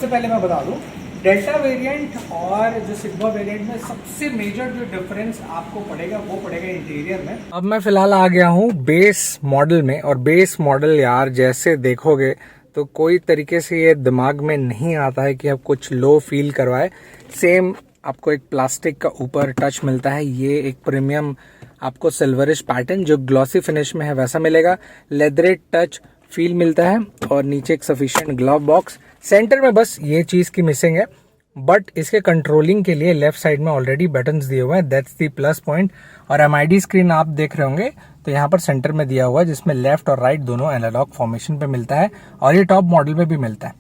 सबसे पहले मैं बता दूं डेल्टा वेरिएंट और जो सिग्मा वेरिएंट में सबसे मेजर जो डिफरेंस आपको पड़ेगा वो पड़ेगा इंटीरियर में। अब मैं फिलहाल आ गया हूँ बेस मॉडल में, और बेस मॉडल यार जैसे देखोगे तो कोई तरीके से ये दिमाग में नहीं आता है कि अब कुछ लो फील करवाए। सेम आपको एक प्लास्टिक का ऊपर टच मिलता है, ये एक प्रीमियम आपको सिल्वरिश पैटर्न जो ग्लॉसी फिनिश में है वैसा मिलेगा। लेदरेट टच फील मिलता है और नीचे एक सफिशिएंट ग्लव बॉक्स। सेंटर में बस ये चीज की मिसिंग है, बट इसके कंट्रोलिंग के लिए लेफ्ट साइड में ऑलरेडी बटन्स दिए हुए हैं, दैट्स दी प्लस पॉइंट। और एमआईडी स्क्रीन आप देख रहे होंगे तो यहाँ पर सेंटर में दिया हुआ है, जिसमें लेफ्ट और राइट दोनों एनालॉग फॉर्मेशन पे मिलता है, और ये टॉप मॉडल में भी मिलता है।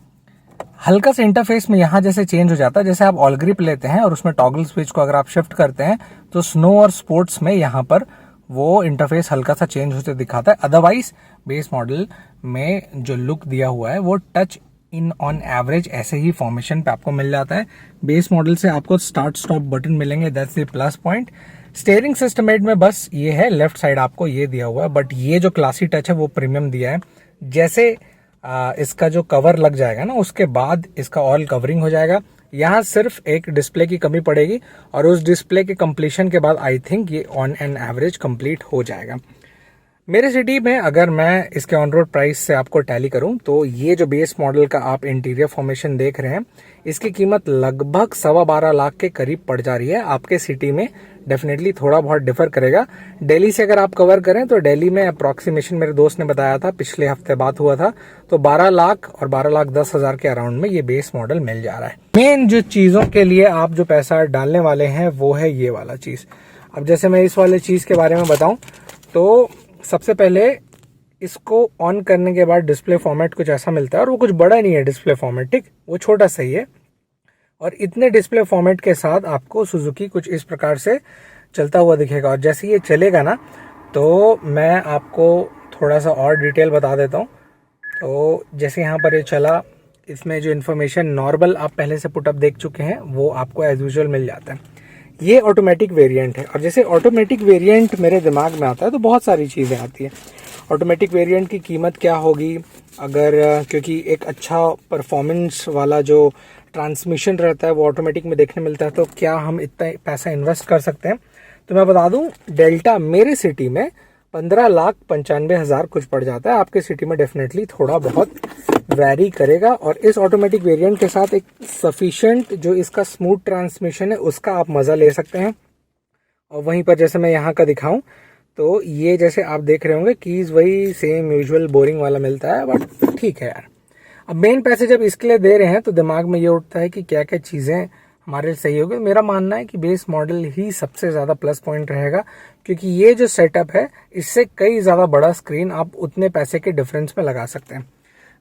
हल्का सा इंटरफेस में यहाँ जैसे चेंज हो जाता है, जैसे आप ऑल ग्रिप लेते हैं और उसमें टॉगल स्विच को अगर आप शिफ्ट करते हैं तो स्नो और स्पोर्ट्स में यहाँ पर वो इंटरफेस हल्का सा चेंज होते दिखाता है। अदरवाइज बेस मॉडल में जो लुक दिया हुआ है वो टच इन ऑन एवरेज ऐसे ही फॉर्मेशन पे आपको मिल जाता है। बेस मॉडल से आपको स्टार्ट स्टॉप बटन मिलेंगे, that's the plus point. Steering system में बस ये है, लेफ्ट साइड आपको ये दिया हुआ है, बट ये जो क्लासी टच है वो प्रीमियम दिया है। जैसे इसका जो कवर लग जाएगा ना उसके बाद इसका ऑल कवरिंग हो जाएगा। यहाँ सिर्फ एक डिस्प्ले की कमी पड़ेगी और उस डिस्प्ले के कंप्लीशन के बाद आई थिंक ये ऑन एन एवरेज कंप्लीट हो जाएगा। मेरे सिटी में अगर मैं इसके ऑन रोड प्राइस से आपको टैली करूं तो ये जो बेस मॉडल का आप इंटीरियर फॉर्मेशन देख रहे हैं इसकी कीमत लगभग 12.25 लाख के करीब पड़ जा रही है। आपके सिटी में डेफिनेटली थोड़ा बहुत डिफर करेगा। दिल्ली से अगर आप कवर करें तो दिल्ली में अप्रोक्सीमेशन मेरे दोस्त ने बताया था, पिछले हफ्ते बात हुआ था, तो 12 लाख और 12,10,000 के अराउंड में ये बेस मॉडल मिल जा रहा है। मेन जो चीजों के लिए आप जो पैसा डालने वाले हैं वो है ये वाला चीज। अब जैसे मैं इस वाले चीज के बारे में बताऊं तो सबसे पहले इसको ऑन करने के बाद डिस्प्ले फॉर्मेट कुछ ऐसा मिलता है, और वो कुछ बड़ा नहीं है डिस्प्ले फॉर्मेट, ठीक, वो छोटा सही है। और इतने डिस्प्ले फॉर्मेट के साथ आपको सुजुकी कुछ इस प्रकार से चलता हुआ दिखेगा। और जैसे ये चलेगा ना तो मैं आपको थोड़ा सा और डिटेल बता देता हूँ। तो जैसे यहाँ पर ये चला, इसमें जो इन्फॉर्मेशन नॉर्मल आप पहले से पुटअप देख चुके हैं वो आपको एज यूजुअल मिल जाता है। ये ऑटोमेटिक वेरिएंट है, और जैसे ऑटोमेटिक वेरिएंट मेरे दिमाग में आता है तो बहुत सारी चीज़ें आती हैं। ऑटोमेटिक वेरिएंट की कीमत क्या होगी अगर, क्योंकि एक अच्छा परफॉर्मेंस वाला जो ट्रांसमिशन रहता है वो ऑटोमेटिक में देखने मिलता है, तो क्या हम इतना पैसा इन्वेस्ट कर सकते हैं। तो मैं बता दूं डेल्टा मेरे सिटी में 15,95,000 कुछ पड़ जाता है। आपके सिटी में डेफिनेटली थोड़ा बहुत वैरी करेगा, और इस ऑटोमेटिक वेरिएंट के साथ एक सफिशिएंट जो इसका स्मूथ ट्रांसमिशन है उसका आप मजा ले सकते हैं। और वहीं पर जैसे मैं यहाँ का दिखाऊं तो ये जैसे आप देख रहे होंगे कीज वही सेम यूजुअल बोरिंग वाला मिलता है, बट ठीक है यार। अब मेन पैसे जब इसके लिए दे रहे हैं तो दिमाग में ये उठता है कि क्या क्या चीजें हमारे सही होगी। मेरा मानना है कि बेस मॉडल ही सबसे ज्यादा प्लस पॉइंट रहेगा, क्योंकि ये जो सेटअप है इससे कई ज्यादा बड़ा स्क्रीन आप उतने पैसे के डिफरेंस में लगा सकते हैं।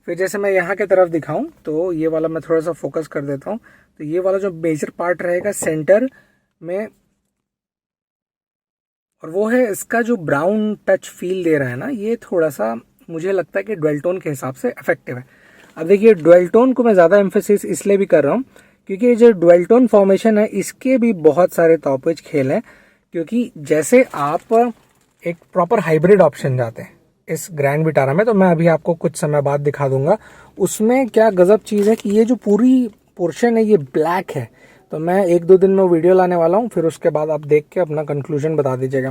फिर जैसे मैं यहाँ के तरफ दिखाऊं तो ये वाला मैं थोड़ा सा फोकस कर देता हूँ, तो ये वाला जो मेजर पार्ट रहेगा सेंटर में, और वो है इसका जो ब्राउन टच फील दे रहा है ना, ये थोड़ा सा मुझे लगता है कि डुअल टोन के हिसाब से इफेक्टिव है। अब देखिए डुअल टोन को मैं ज्यादा एम्फेसिस इसलिए भी कर रहा हूँ क्योंकि ये जो डुअल टोन फॉर्मेशन है इसके भी बहुत सारे तौपेज खेल हैं। क्योंकि जैसे आप एक प्रॉपर हाइब्रिड ऑप्शन जाते हैं इस ग्रैंड विटारा में, तो मैं अभी आपको कुछ समय बाद दिखा दूंगा, उसमें क्या गजब चीज है कि ये जो पूरी पोर्शन है ये ब्लैक है। तो मैं 1-2 दिन में वीडियो लाने वाला हूँ, फिर उसके बाद आप देख के अपना कंक्लूजन बता दीजिएगा।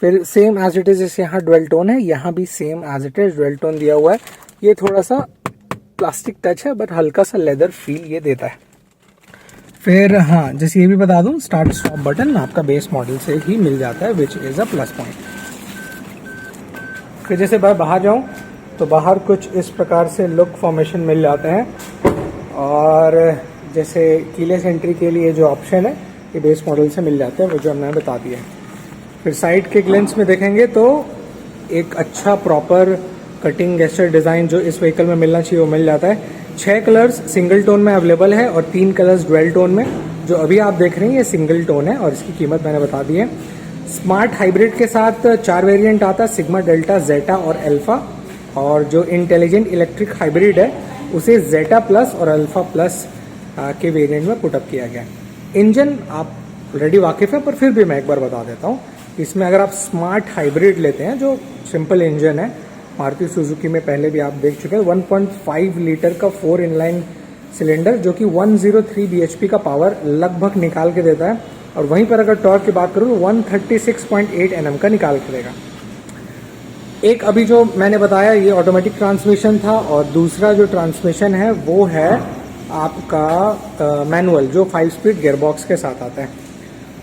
फिर सेम एज इट इज जैसे यहाँ डुअल टोन है, यहाँ भी same as it is dual tone दिया हुआ है। ये थोड़ा सा प्लास्टिक टच है बट हल्का सा लेदर फील ये देता है। फिर हाँ, जैसे ये भी बता दूं स्टार्ट स्टॉप बटन आपका बेस मॉडल से ही मिल जाता है, which is a plus point. फिर जैसे मैं बाहर जाऊं तो बाहर कुछ इस प्रकार से लुक फॉर्मेशन मिल जाते हैं, और जैसे कीलेस एंट्री के लिए जो ऑप्शन है ये बेस मॉडल से मिल जाते हैं, वो जो हमने बता दिया है। फिर साइड के ग्लेंस में देखेंगे तो एक अच्छा प्रॉपर कटिंग गेस्चर डिजाइन जो इस व्हीकल में मिलना चाहिए वो मिल जाता है। 6 कलर्स सिंगल टोन में अवेलेबल है और 3 कलर्स डुअल टोन में। जो अभी आप देख रहे हैं ये सिंगल टोन है और इसकी कीमत मैंने बता दी है। स्मार्ट हाइब्रिड के साथ 4 वेरिएंट आता है, सिग्मा, डेल्टा, जेटा और अल्फा। और जो इंटेलिजेंट इलेक्ट्रिक हाइब्रिड है उसे जेटा प्लस और अल्फा प्लस के वेरिएंट में पुटअप किया गया। इंजन आप ऑलरेडी वाकिफ है, पर फिर भी मैं एक बार बता देता हूँ। इसमें अगर आप स्मार्ट हाइब्रिड लेते हैं जो सिंपल इंजन है, मारुति सुजुकी में पहले भी आप देख चुके हैं, 1.5 लीटर का 4 इनलाइन सिलेंडर जो कि 103 bhp का पावर लगभग निकाल के देता है, और वहीं पर अगर टॉर्क की बात करूँ तो 136.8 Nm का निकाल के देगा। एक अभी जो मैंने बताया ये ऑटोमेटिक ट्रांसमिशन था, और दूसरा जो ट्रांसमिशन है वो है आपका मैनुअल जो 5 स्पीड गियरबॉक्स के साथ आता है।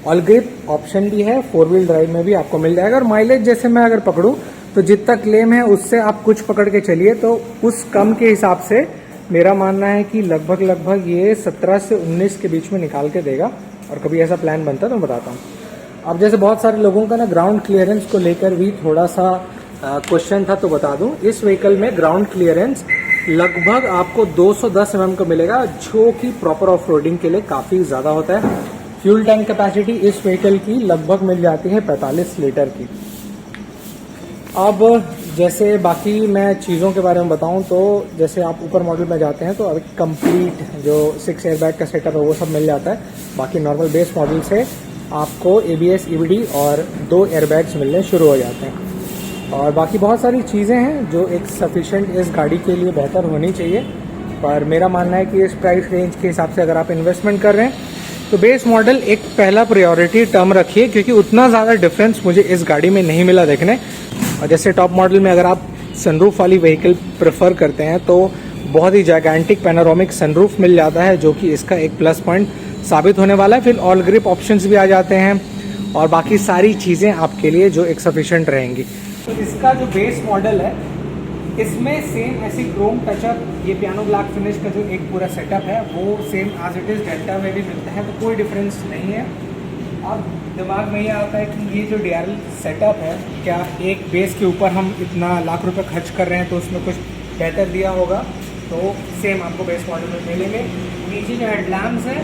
ऑल ग्रिप ऑप्शन भी है, 4 व्हील ड्राइव में भी आपको मिल जाएगा। और माइलेज जैसे मैं अगर पकड़ूँ तो जितना क्लेम है उससे आप कुछ पकड़ के चलिए, तो उस कम के हिसाब से मेरा मानना है कि लगभग ये 17 से 19 के बीच में निकाल के देगा। और कभी ऐसा प्लान बनता है तो मैं बताता हूँ। अब जैसे बहुत सारे लोगों का ना ग्राउंड क्लियरेंस को लेकर भी थोड़ा सा क्वेश्चन था, तो बता दूं इस व्हीकल में ग्राउंड क्लियरेंस लगभग आपको 210 mm का मिलेगा, जो कि प्रॉपर ऑफ रोडिंग के लिए काफ़ी ज़्यादा होता है। फ्यूल टैंक कैपेसिटी इस व्हीकल की लगभग मिल जाती है 45 लीटर की। अब जैसे बाकी मैं चीज़ों के बारे में बताऊं तो जैसे आप ऊपर मॉडल में जाते हैं तो अभी कंप्लीट जो 6 एयरबैग का सेटअप है वो सब मिल जाता है। बाकी नॉर्मल बेस मॉडल से आपको ABS EBD और 2 एयरबैग्स मिलने शुरू हो जाते हैं। और बाकी बहुत सारी चीज़ें हैं जो एक सफिशेंट इस गाड़ी के लिए बेहतर होनी चाहिए, पर मेरा मानना है कि इस प्राइस रेंज के हिसाब से अगर आप इन्वेस्टमेंट कर रहे हैं तो बेस मॉडल एक पहला प्रायोरिटी टर्म रखिए, क्योंकि उतना ज़्यादा डिफरेंस मुझे इस गाड़ी में नहीं मिला देखने। और जैसे टॉप मॉडल में अगर आप सनरूफ वाली व्हीकल प्रेफर करते हैं तो बहुत ही जायगेंटिक पैनोरामिक सनरूफ मिल जाता है, जो कि इसका एक प्लस पॉइंट साबित होने वाला है। फिर ऑल ग्रिप ऑप्शंस भी आ जाते हैं और बाकी सारी चीज़ें आपके लिए जो एक सफिशेंट रहेंगी। तो इसका जो बेस मॉडल है इसमें सेम ऐसी क्रोम टचअप, ये पियानो ब्लैक फिनिश का जो एक पूरा सेटअप है वो same as it is Delta में भी मिलता है, तो कोई डिफरेंस नहीं है। अब दिमाग में ये आता है कि ये जो DRL सेटअप है, क्या एक बेस के ऊपर हम इतना लाख रुपए खर्च कर रहे हैं तो उसमें कुछ बेहतर दिया होगा, तो सेम आपको बेस मॉडल में मिलेंगे। नीचे जो हेडलैम्प्स हैं,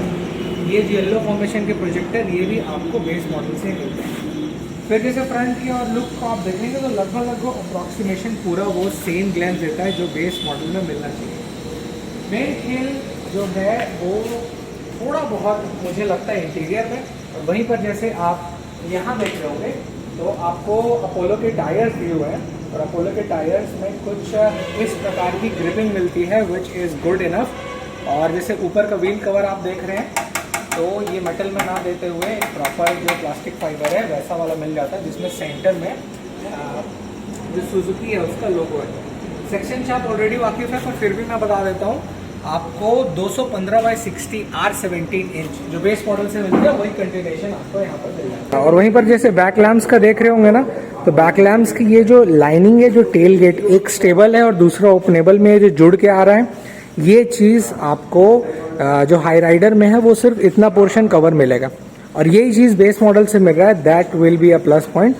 ये येलो फॉर्मेशन के प्रोजेक्टर, ये भी आपको बेस मॉडल से मिलते हैं। फिर जैसे फ्रंट की और लुक को आप देखेंगे तो लगभग अप्रॉक्सीमेशन पूरा वो सेम ग्लैंस देता है जो बेस मॉडल में मिलना चाहिए। मेन खेल जो है वो थोड़ा बहुत मुझे लगता है इंटीरियर में, और वहीं पर जैसे आप यहाँ देख रहे होंगे तो आपको अपोलो के टायर्स दिए हुए हैं, और अपोलो के टायर्स में कुछ इस प्रकार की ग्रिपिंग मिलती है विच इज़ गुड इनफ। और जैसे ऊपर का व्हील कवर आप देख रहे हैं तो ये मेटल में ना देते हुए एक प्रॉपर जो प्लास्टिक फाइबर है वैसा वाला मिल जाता है, जिसमें सेंटर में जो सुजुकी है उसका लोगो है। सेक्शन से आप ऑलरेडी वाकिफ है, पर फिर भी मैं बता देता हूँ आपको 215/60 R17 इंच जो बेस मॉडल से मिलता है वही कंटिन्यूएशन आपको यहाँ पर मिल जाता है। और वहीं पर जैसे बैक लैम्प्स का देख रहे होंगे ना, तो बैक लैम्प्स की ये जो लाइनिंग है, जो टेल गेट एक स्टेबल है और दूसरा ओपनेबल में जो जुड़ के आ रहा है, ये चीज़ आपको जो हाई राइडर में है वो सिर्फ इतना पोर्शन कवर मिलेगा, और यही चीज़ बेस मॉडल से मिल रहा है। That will be a plus point.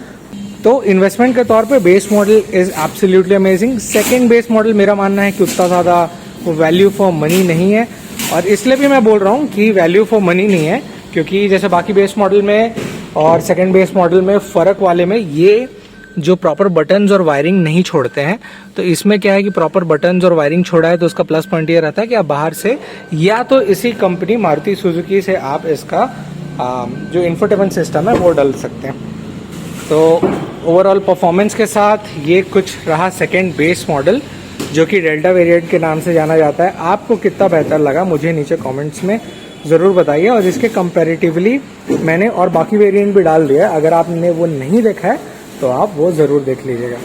तो इन्वेस्टमेंट के तौर पे base model is absolutely amazing. Second base model मेरा मानना है कि उतना ज़्यादा वो वैल्यू फॉर मनी नहीं है, और इसलिए भी मैं बोल रहा हूँ कि वैल्यू फॉर मनी नहीं है क्योंकि जैसे बाकी बेस मॉडल में और सेकंड बेस मॉडल में फ़र्क वाले में ये जो प्रॉपर बटन्स और वायरिंग नहीं छोड़ते हैं, तो इसमें क्या है कि प्रॉपर बटन्स और वायरिंग छोड़ा है, तो उसका प्लस पॉइंट ये रहता है कि आप बाहर से या तो इसी कंपनी मारुति सुजुकी से आप इसका जो इंफोटेनमेंट सिस्टम है वो डाल सकते हैं। तो ओवरऑल परफॉर्मेंस के साथ ये कुछ रहा सेकेंड बेस मॉडल, जो कि डेल्टा वेरिएंट के नाम से जाना जाता है। आपको कितना बेहतर लगा मुझे नीचे कमेंट्स में ज़रूर बताइए, और इसके कंपैरेटिवली मैंने और बाकी वेरिएंट भी डाल दिया है, अगर आपने वो नहीं देखा है तो आप वो ज़रूर देख लीजिएगा।